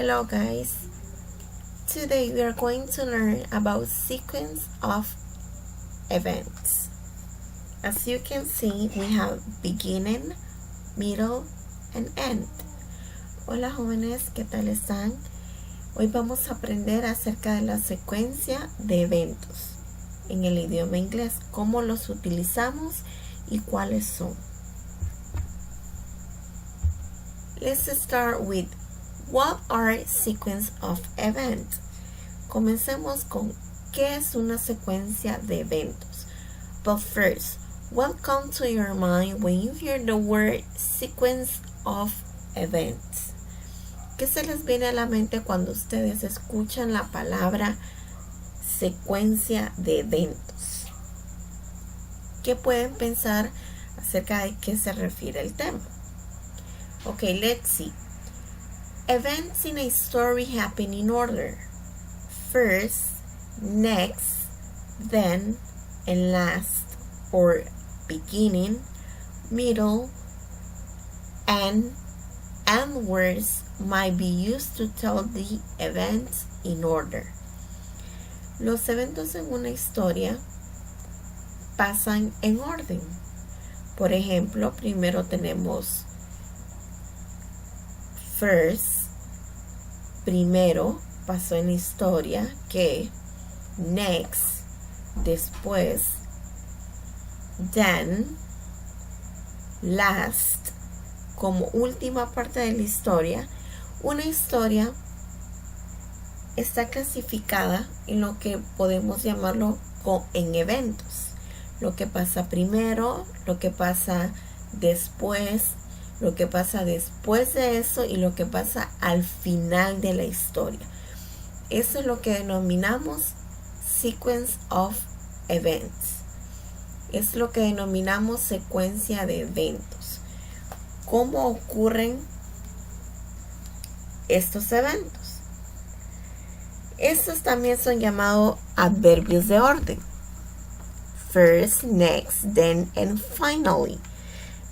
Hello guys, today we are going to learn about sequence of events. As you can see, we have beginning, middle, and end. Hola jóvenes, ¿qué tal están? Hoy vamos a aprender acerca de la secuencia de eventos en el idioma inglés, cómo los utilizamos y cuáles son. Let's start with what are sequence of events. Comencemos con qué es una secuencia de eventos. But first, what comes to your mind when you hear the word sequence of events? ¿Qué se les viene a la mente cuando ustedes escuchan la palabra secuencia de eventos? ¿Qué pueden pensar acerca de qué se refiere el tema? Okay, let's see. Events in a story happen in order. First, next, then, and last, or beginning, middle, and words might be used to tell the events in order. Los eventos en una historia pasan en orden. Por ejemplo, primero tenemos first, primero pasó en la historia, que next, después, then, last, como última parte de la historia. Una historia está clasificada en lo que podemos llamarlo en eventos. Lo que pasa primero, lo que pasa después, lo que pasa después de eso y lo que pasa al final de la historia. Eso es lo que denominamos sequence of events. Es lo que denominamos secuencia de eventos. ¿Cómo ocurren estos eventos? Estos también son llamados adverbios de orden. First, next, then, and finally.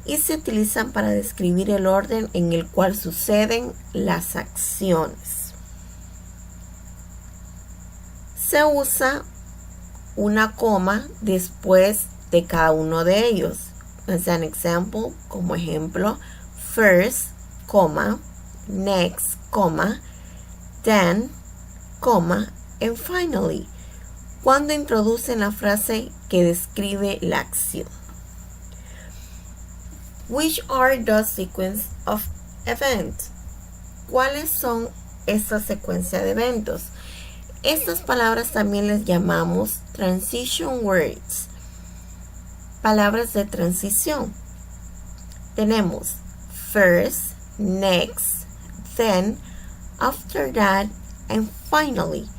Y se utilizan para describir el orden en el cual suceden las acciones. Se usa una coma después de cada uno de ellos. As an example, como ejemplo, first, coma, next, coma, then, coma, and finally, cuando introducen la frase que describe la acción. Which are the sequence of events? ¿Cuáles son estas secuencias de eventos? Estas palabras también les llamamos transition words. Palabras de transición. Tenemos first, next, then, after that, and finally.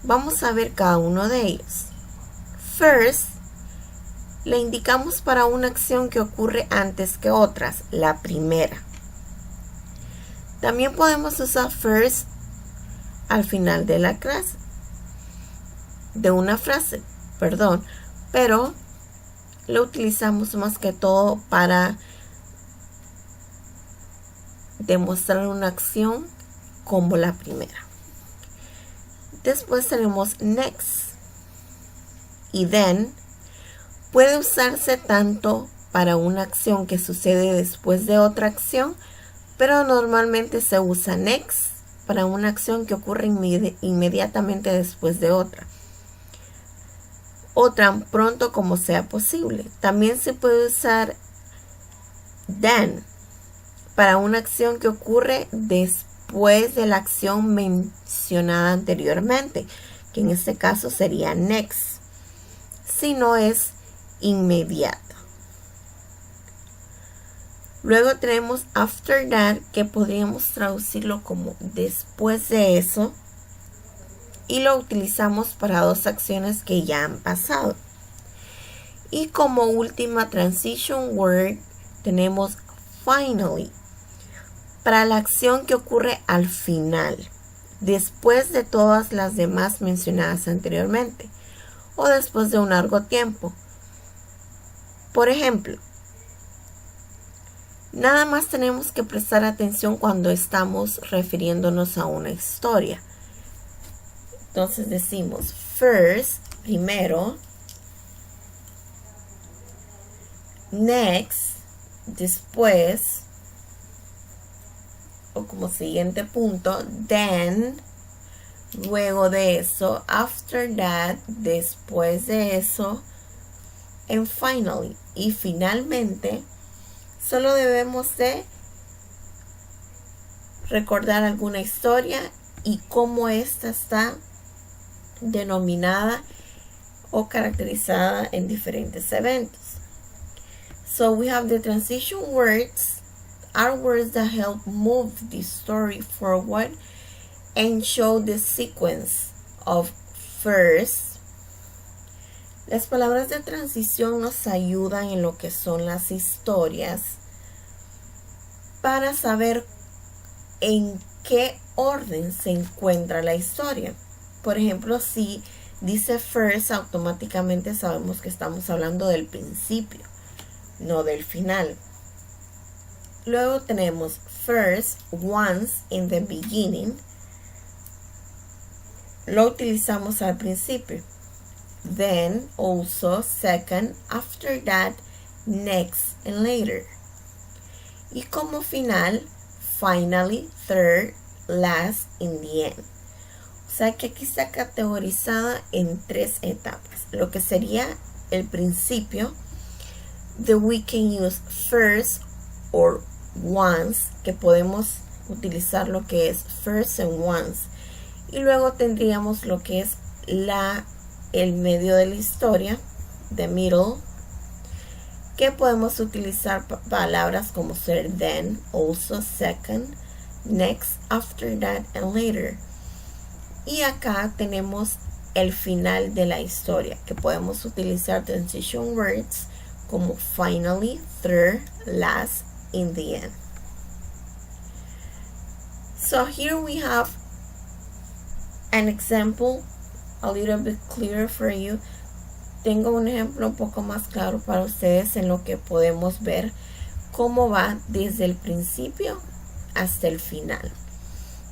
Vamos a ver cada uno de ellos. First, le indicamos para una acción que ocurre antes que otras, la primera. También podemos usar first al final de la frase, pero lo utilizamos más que todo para demostrar una acción como la primera. Después tenemos next y then. Puede usarse tanto para una acción que sucede después de otra acción, pero normalmente se usa next para una acción que ocurre inmediatamente después de otra, o tan pronto como sea posible. También se puede usar then para una acción que ocurre después de la acción mencionada anteriormente, que en este caso sería next, si no es inmediato. Luego tenemos after that, que podríamos traducirlo como después de eso, y lo utilizamos para dos acciones que ya han pasado. Y como última transition word tenemos finally, para la acción que ocurre al final, después de todas las demás mencionadas anteriormente, o después de un largo tiempo. Por ejemplo, Nada más tenemos que prestar atención cuando estamos refiriéndonos a una historia. Entonces decimos first, primero, next, después, o como siguiente punto, then, luego de eso, after that, después de eso, and finally, y finalmente, solo debemos de recordar alguna historia y cómo esta está denominada o caracterizada en diferentes eventos. So we have the transition words, are words that help move the story forward and show the sequence of first. Las palabras de transición nos ayudan en lo que son las historias para saber en qué orden se encuentra la historia. Por ejemplo, si dice first, automáticamente sabemos que estamos hablando del principio, no del final. Luego tenemos first, once, in the beginning. Lo utilizamos al principio. Then, also, second, after that, next, and later. Y como final, finally, third, last, in the end. O sea que aquí está categorizada en 3 etapas. Lo que sería el principio, that we can use first or once, que podemos utilizar lo que es first and once. Y luego tendríamos lo que es el medio de la historia, the middle, que podemos utilizar palabras como ser then, also, second, next, after that, and later. Y acá tenemos el final de la historia, que podemos utilizar transition words como finally, third, last, in the end. So here we have an example a little bit clearer for you. Tengo un ejemplo un poco más claro para ustedes en lo que podemos ver cómo va desde el principio hasta el final.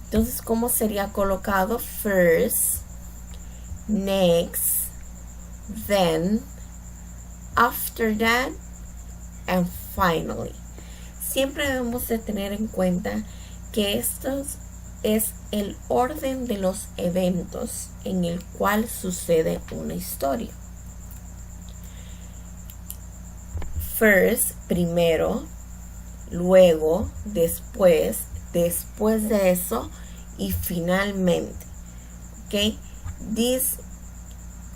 Entonces, ¿cómo sería colocado? First, next, then, after that, and finally. Siempre debemos de tener en cuenta que esto es el orden de los eventos en el cual sucede una historia. First, primero, luego, después de eso y finalmente. Okay, this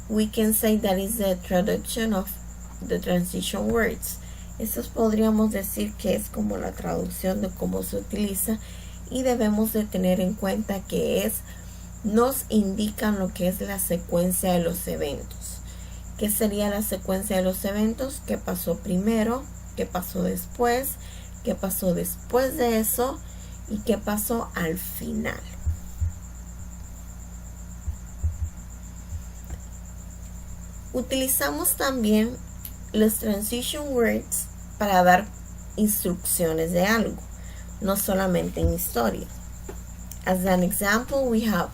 we can say that is the traduction of the transition words. Estos podríamos decir que es como la traducción de cómo se utiliza, y debemos de tener en cuenta que nos indican lo que es la secuencia de los eventos. ¿Qué sería la secuencia de los eventos? ¿Qué pasó primero? ¿Qué pasó después? ¿Qué pasó después de eso? ¿Y qué pasó al final? Utilizamos también los transition words para dar instrucciones de algo, no solamente en historia. As an example, we have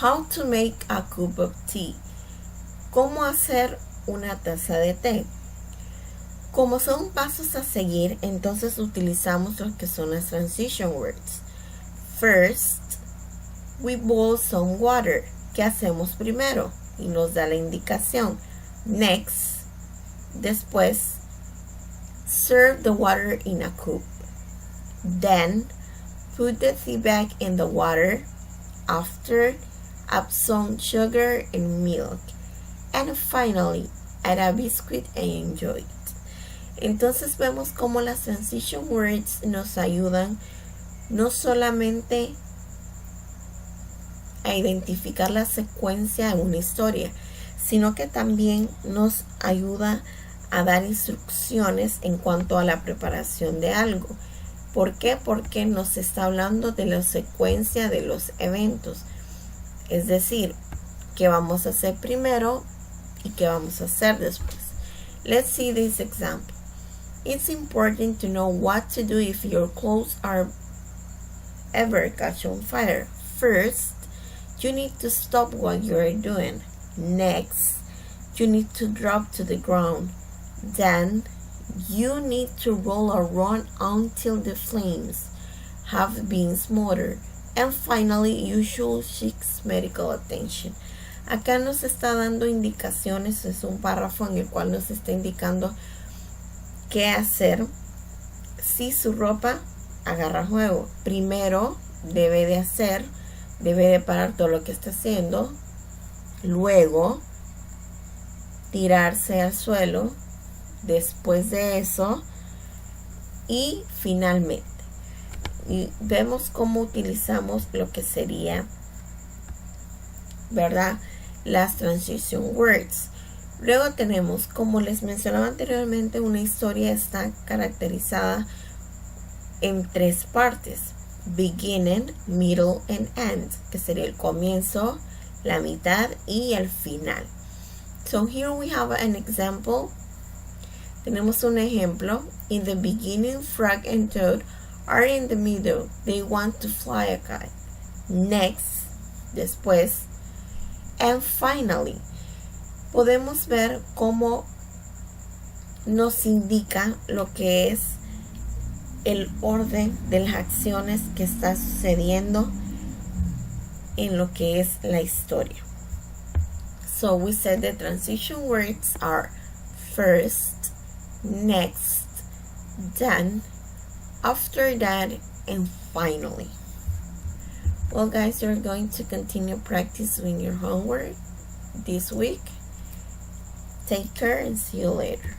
how to make a cup of tea. ¿Cómo hacer una taza de té? Como son pasos a seguir, entonces utilizamos lo que son las transition words. First, we boil some water. ¿Qué hacemos primero? Y nos da la indicación. Next, después, serve the water in a cup. Then, put the tea bag in the water. After, add some sugar and milk. And finally, add a biscuit and enjoy it. Entonces vemos cómo las transition words nos ayudan no solamente a identificar la secuencia de una historia, sino que también nos ayuda a dar instrucciones en cuanto a la preparación de algo. ¿Por qué? Porque nos está hablando de la secuencia de los eventos. Es decir, qué vamos a hacer primero y qué vamos a hacer después. Let's see this example. It's important to know what to do if your clothes are ever catch on fire. First, you need to stop what you are doing. Next, you need to drop to the ground. Then, you need to roll around until the flames have been smothered. And finally, you should seek medical attention. Acá nos está dando indicaciones, es un párrafo en el cual nos está indicando qué hacer si su ropa agarra fuego. Primero, debe de parar todo lo que está haciendo. Luego, tirarse al suelo. Después de eso, y finalmente, y vemos cómo utilizamos lo que sería, ¿verdad?, las transition words. Luego tenemos, como les mencionaba anteriormente, una historia está caracterizada en tres partes: beginning, middle and end, que sería el comienzo, la mitad y el final. So here we have an example. Tenemos un ejemplo. In the beginning, Frog and Toad are in the middle. They want to fly a kite. Next, después, and finally. Podemos ver cómo nos indica lo que es el orden de las acciones que está sucediendo en lo que es la historia. So we said the transition words are first, next, then, after that, and finally. Well, guys, you're going to continue practicing your homework this week. Take care and see you later.